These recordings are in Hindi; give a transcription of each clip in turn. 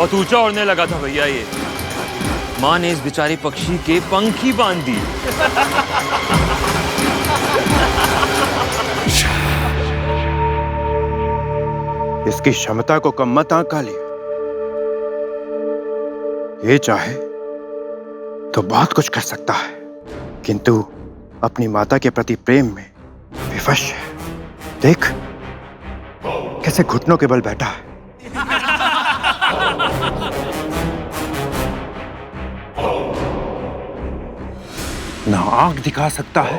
बहुत ऊंचा उड़ने लगा था भैया ये। माँ ने इस बेचारे पक्षी के पंख ही बांध दिए। इसकी क्षमता को कम मत आंका लिया। ये चाहे तो बहुत कुछ कर सकता है, किंतु अपनी माता के प्रति प्रेम में विवश है। देख कैसे घुटनों के बल बैठा है। ना आंख दिखा सकता है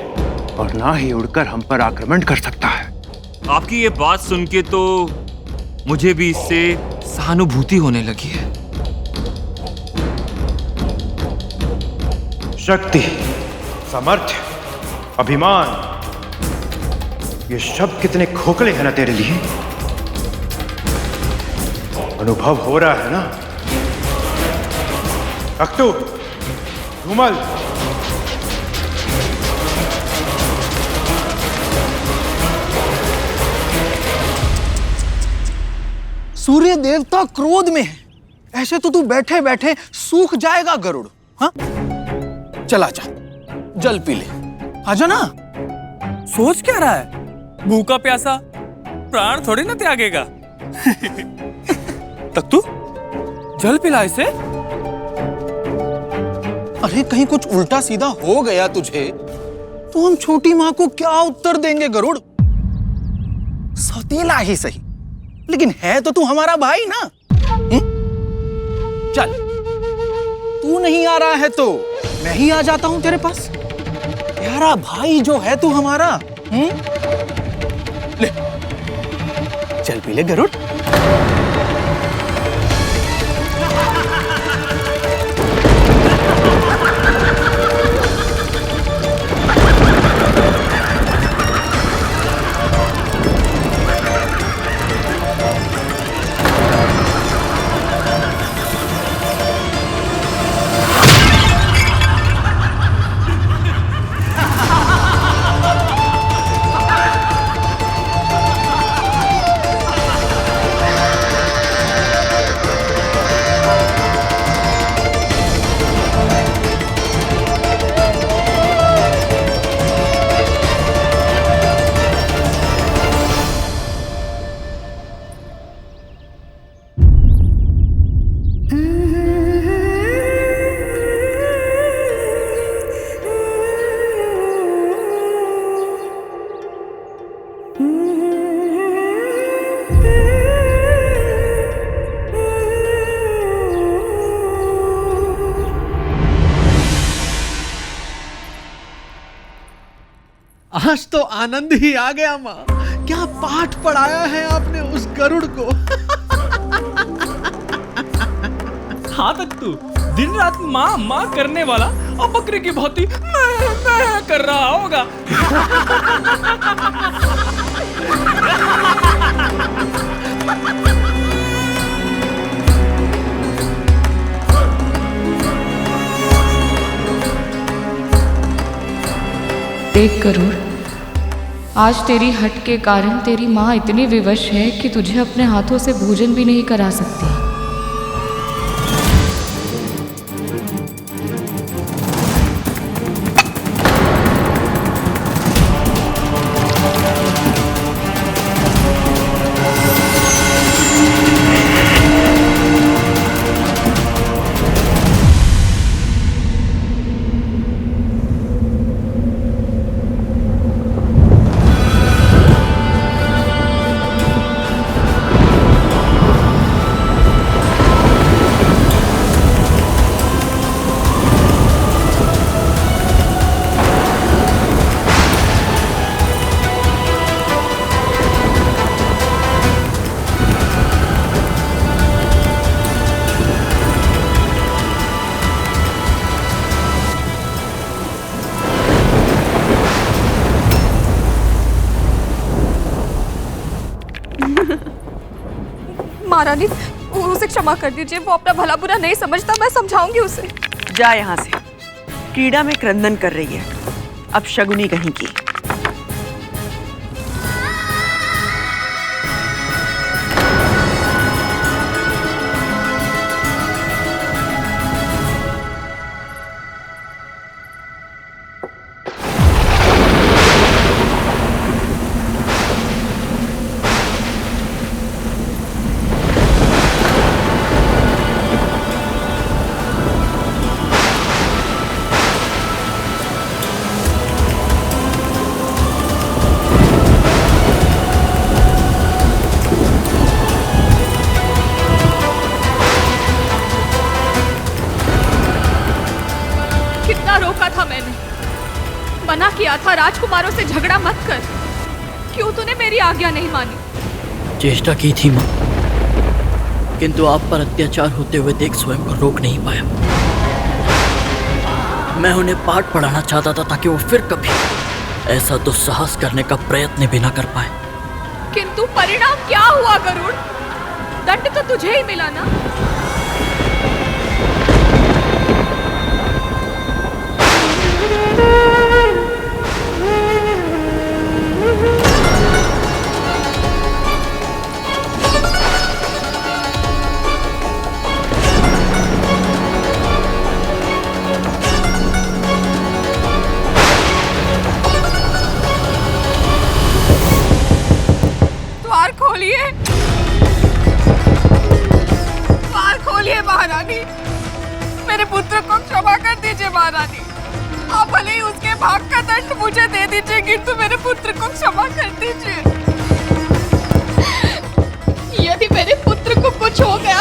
और ना ही उड़कर हम पर आक्रमण कर सकता है। आपकी ये बात सुन के तो मुझे भी इससे सहानुभूति होने लगी है। शक्ति, सामर्थ्य, अभिमान, ये शब्द कितने खोखले हैं ना तेरे लिए। अनुभव हो रहा है ना। अक्तू, धूमल, सूर्य देवता क्रोध में है। ऐसे तो तू बैठे बैठे सूख जाएगा गरुड़। हाँ, चला जा, जल पी ले। आजा ना। सोच क्या रहा है? भूखा प्यासा प्राण थोड़ी ना त्यागेगा। तक तू जल पिला इसे। अरे कहीं कुछ उल्टा सीधा हो गया तुझे तो हम छोटी माँ को क्या उत्तर देंगे गरुड़? सौतेला ही सही, लेकिन है तो तू हमारा भाई ना। चल, तू नहीं आ रहा है तो मैं ही आ जाता हूं तेरे पास। प्यारा भाई जो है तू हमारा। ले, चल पी ले गरुड़। आज तो आनंद ही आ गया माँ। क्या पाठ पढ़ाया है आपने उस गरुड़ को। हाँ तक तू दिन रात माँ माँ करने वाला और बकरे की भांति मैं कर रहा होगा। देख गरुड़, आज तेरी हट के कारण तेरी माँ इतनी विवश है कि तुझे अपने हाथों से भोजन भी नहीं करा सकती। महारानी, उसे क्षमा कर दीजिए। वो अपना भला बुरा नहीं समझता। मैं समझाऊंगी उसे। जा यहाँ से। कीड़ा में क्रंदन कर रही है, अब शगुनी कहीं की। राजकुमारों से झगड़ा मत कर। क्यों तूने मेरी आज्ञा नहीं मानी? चेष्टा की थी माँ, किंतु आप पर अत्याचार होते हुए देख स्वयं को रोक नहीं पाया। मैं उन्हें पाठ पढ़ाना चाहता था ताकि वो फिर कभी ऐसा दुस्साहस करने का प्रयत्न भी ना कर पाए। किंतु परिणाम क्या हुआ गरुड़? दंड तो तुझे ही मिला ना। द्वार खोलिए, द्वार खोलिए महारानी। मेरे पुत्र को क्षमा कर दीजिए महारानी। आप भले ही उसके भाग का दंड मुझे दे दीजिए, किंतु मेरे पुत्र को क्षमा कर दीजिए। यदि मेरे पुत्र को कुछ हो गया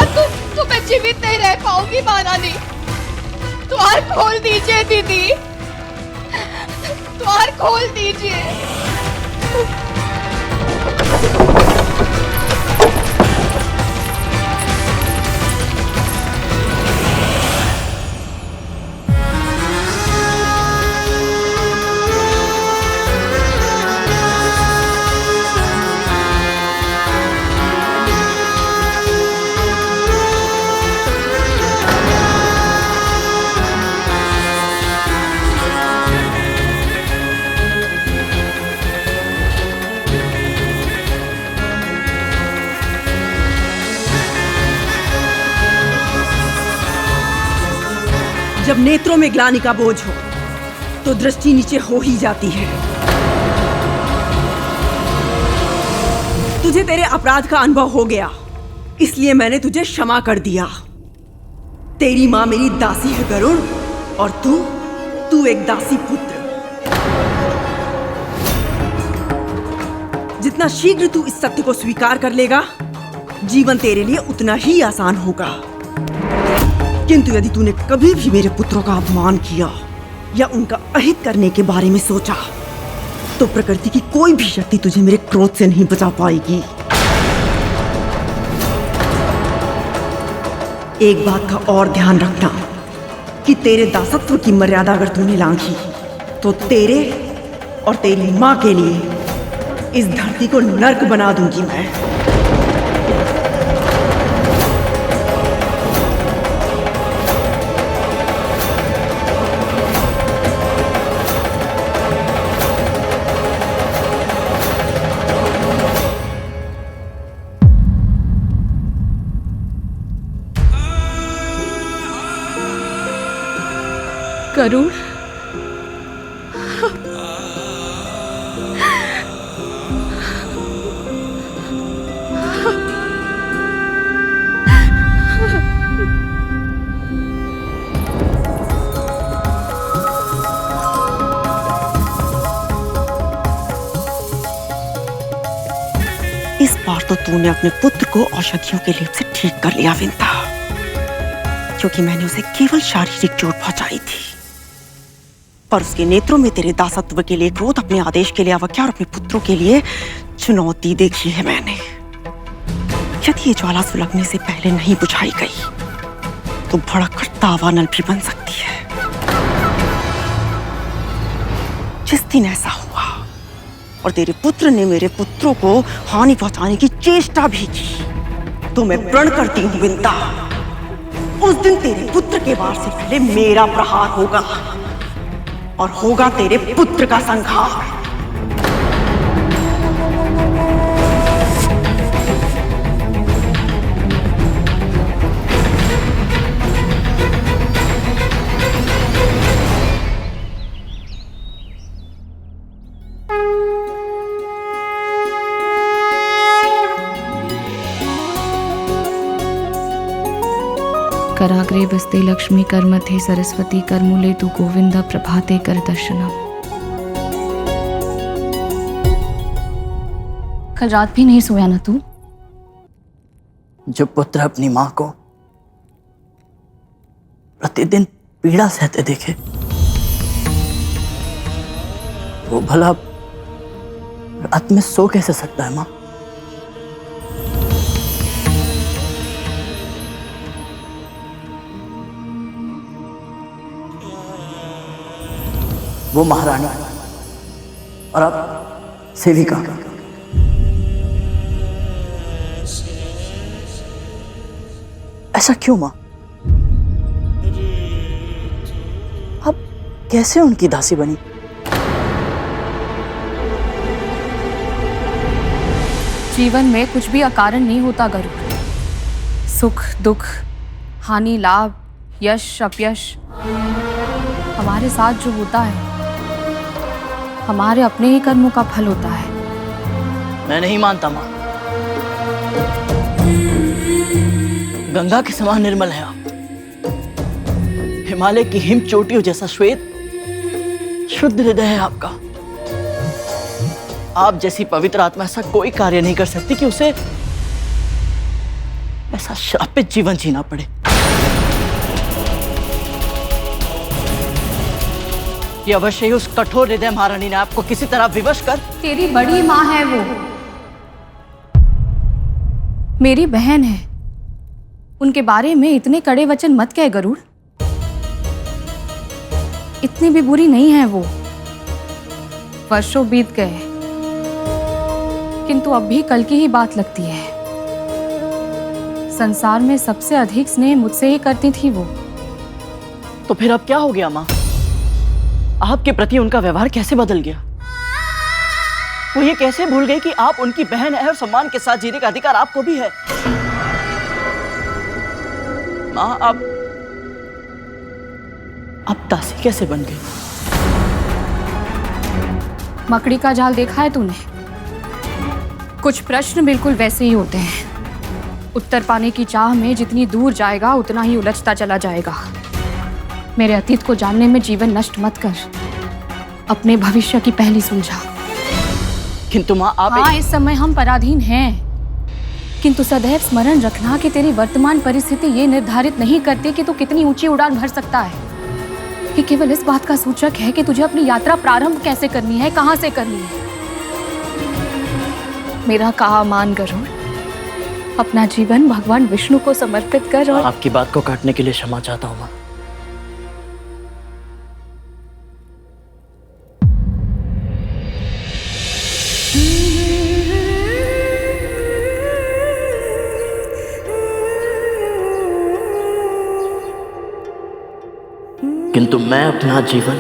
तो मैं जीवित नहीं रह पाऊंगी महारानी। द्वार खोल दीजिए दीदी, द्वार खोल दीजिए। जब नेत्रों में ग्लानि का बोझ हो तो दृष्टि नीचे हो ही जाती है। तुझे तेरे अपराध का अनुभव हो गया, इसलिए मैंने तुझे क्षमा कर दिया। तेरी मां मेरी दासी है गरुड़, और तू एक दासी पुत्र। जितना शीघ्र तू इस सत्य को स्वीकार कर लेगा, जीवन तेरे लिए उतना ही आसान होगा। किंतु यदि तूने कभी भी मेरे पुत्रों का अपमान किया या उनका अहित करने के बारे में सोचा, तो प्रकृति की कोई भी शक्ति तुझे मेरे क्रोध से नहीं बचा पाएगी। एक बात का और ध्यान रखना कि तेरे दासत्व की मर्यादा अगर तूने लांघी, तो तेरे और तेरी मां के लिए इस धरती को नर्क बना दूंगी मैं। गरुड़, इस बार तो तूने अपने पुत्र को औषधियों के लेप से ठीक कर लिया विंता, क्योंकि मैंने उसे केवल शारीरिक चोट पहुंचाई थी, पर उसके नेत्रों में तेरे दासत्व के लिए क्रोध, अपने आदेश के लिए अवज्ञा और अपने पुत्रों के लिए चुनौती देखी है मैंने। यदि ये ज्वाला सुलगने से पहले नहीं बुझाई गई तो भड़ककर दावानल भी बन सकती है। जिस दिन ऐसा हुआ और तेरे पुत्र ने मेरे पुत्रों को हानि पहुंचाने की चेष्टा भी की, तो मैं प्रण करती हूँ विंता, उस दिन तेरे पुत्र के वार से पहले मेरा प्रहार होगा और होगा तेरे पुत्र का संहार। कराग्रे बस्ते लक्ष्मी कर्मथे सरस्वती कर्मूले तु गोविंद प्रभाते कर दर्शनम। कल रात भी नहीं सोया ना तू? जो पुत्र अपनी मां को प्रतिदिन पीड़ा सहते देखे, वो भला रात में सो कैसे सकता है माँ? वो महारानी और आप सेविका। ऐसा क्यों माँ? आप कैसे उनकी दासी बनी? जीवन में कुछ भी अकारण नहीं होता गरुड़। सुख दुख, हानि लाभ, यश अपयश, हमारे साथ जो होता है हमारे अपने ही कर्मों का फल होता है। मैं नहीं मानता माँ। गंगा के समान निर्मल है आप। हिमालय की हिम चोटियों जैसा श्वेत शुद्ध हृदय है आपका। आप जैसी पवित्र आत्मा ऐसा कोई कार्य नहीं कर सकती कि उसे ऐसा श्रापित जीवन जीना पड़े। ये अवश्य ही उस कठोर हृदय महारानी ने आपको किसी तरह विवश कर। तेरी बड़ी माँ है वो, मेरी बहन है। उनके बारे में इतने कड़े वचन मत कह गरुड़। इतनी भी बुरी नहीं है वो। वर्षों बीत गए किंतु अब भी कल की ही बात लगती है। संसार में सबसे अधिक स्नेह मुझसे ही करती थी वो। तो फिर अब क्या हो गया माँ? आपके प्रति उनका व्यवहार कैसे बदल गया? वो ये कैसे भूल गई कि आप उनकी बहन है और सम्मान के साथ जीने का अधिकार आपको भी है? माँ आप दासी कैसे बन गई? मकड़ी का जाल देखा है तूने? कुछ प्रश्न बिल्कुल वैसे ही होते हैं। उत्तर पाने की चाह में जितनी दूर जाएगा उतना ही उलझता चला जाएगा। मेरे अतीत को जानने में जीवन नष्ट मत कर, अपने भविष्य की पहली सुलझा। किंतु माँ आप हाँ, इस समय हम पराधीन हैं, किंतु सदैव स्मरण रखना कि तेरी वर्तमान परिस्थिति ये निर्धारित नहीं करती कि तू कितनी ऊंची उड़ान भर सकता है। ये केवल इस बात का सूचक है कि तुझे अपनी यात्रा प्रारंभ कैसे करनी है, कहां से करनी है। मेरा कहा मान गरुड़, अपना जीवन भगवान विष्णु को समर्पित कर। और आपकी बात को काटने के लिए क्षमा चाहता हूँ माँ। किंतु मैं अपना जीवन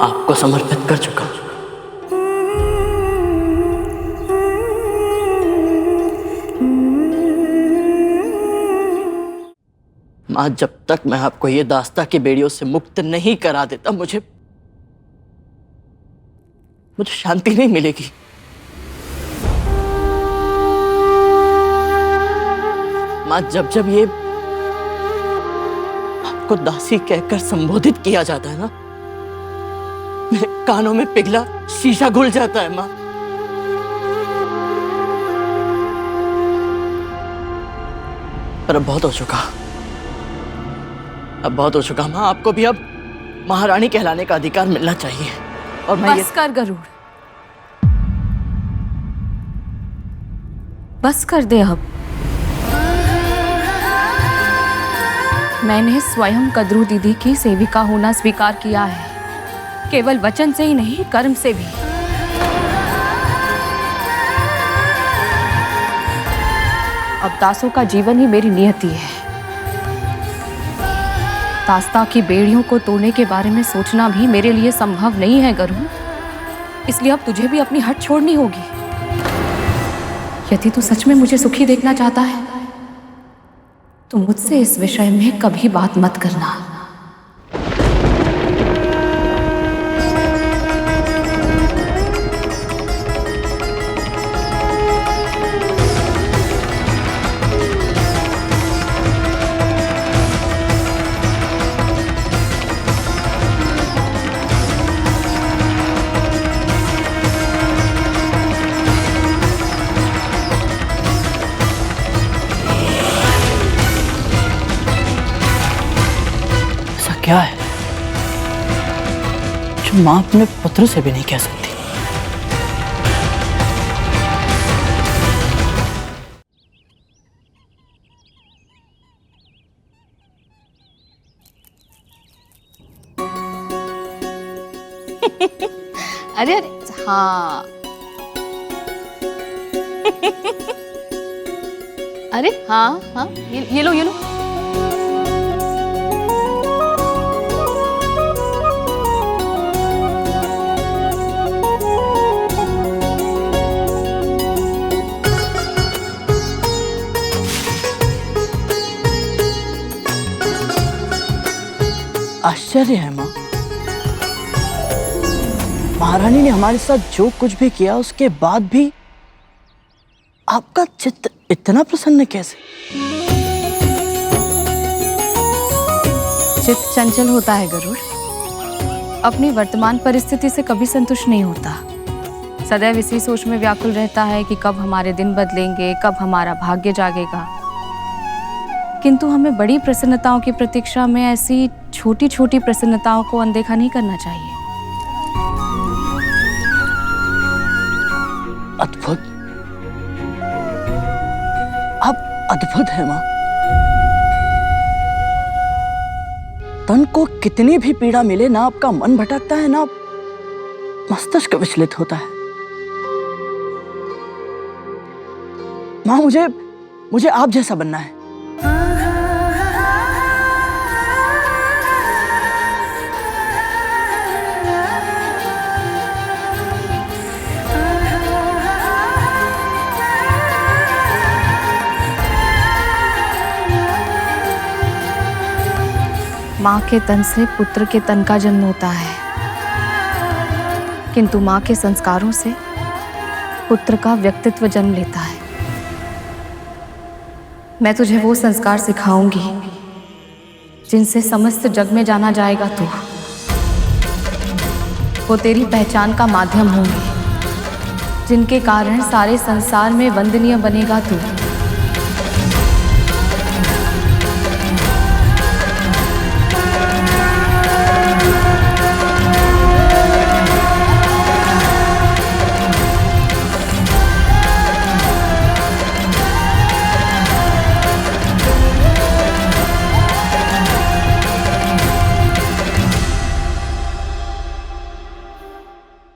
आपको समर्पित कर चुका हूं। मां, जब तक मैं आपको ये दास्ता की बेड़ियों से मुक्त नहीं करा देता मुझे शांति नहीं मिलेगी। मां, जब जब ये आपको दासी कहकर संबोधित किया जाता है ना, मेरे कानों में पिघला शीशा घुल जाता है मां। पर अब बहुत हो चुका, मां। आपको भी अब महारानी कहलाने का अधिकार मिलना चाहिए। और मैं बस कर गरुड़, बस कर दे अब। मैंने स्वयं कद्रू दीदी की सेविका होना स्वीकार किया है, केवल वचन से ही नहीं, कर्म से भी। अब दासों का जीवन ही मेरी नियति है। दास्ता की बेड़ियों को तोड़ने के बारे में सोचना भी मेरे लिए संभव नहीं है गरुड़। इसलिए अब तुझे भी अपनी हट छोड़नी होगी। यदि तू सच में मुझे सुखी देखना चाहता है तो मुझसे इस विषय में कभी बात मत करना। माँ अपने पुत्र से भी नहीं कह सकती। अरे अरे हाँ। अरे हाँ हाँ, ये लो ये लो। आश्चर्य है माँ, महारानी ने हमारे साथ जो कुछ भी किया उसके बाद भी आपका चित्त इतना प्रसन्न कैसे? चित्त चंचल होता है गरुड़, अपनी वर्तमान परिस्थिति से कभी संतुष्ट नहीं होता। सदैव इसी सोच में व्याकुल रहता है कि कब हमारे दिन बदलेंगे, कब हमारा भाग्य जागेगा। किंतु हमें बड़ी प्रसन्नताओं की प्रतीक्षा में ऐसी छोटी छोटी प्रसन्नताओं को अनदेखा नहीं करना चाहिए। अद्भुत, आप अद्भुत है माँ। तन को कितनी भी पीड़ा मिले ना आपका मन भटकता है ना मस्तिष्क विचलित होता है। माँ मुझे आप जैसा बनना है। माँ के तन से पुत्र के तन का जन्म होता है, किंतु माँ के संस्कारों से पुत्र का व्यक्तित्व जन्म लेता है। मैं तुझे वो संस्कार सिखाऊंगी जिनसे समस्त जग में जाना जाएगा तू। वो तेरी पहचान का माध्यम होंगे, जिनके कारण सारे संसार में वंदनीय बनेगा तू।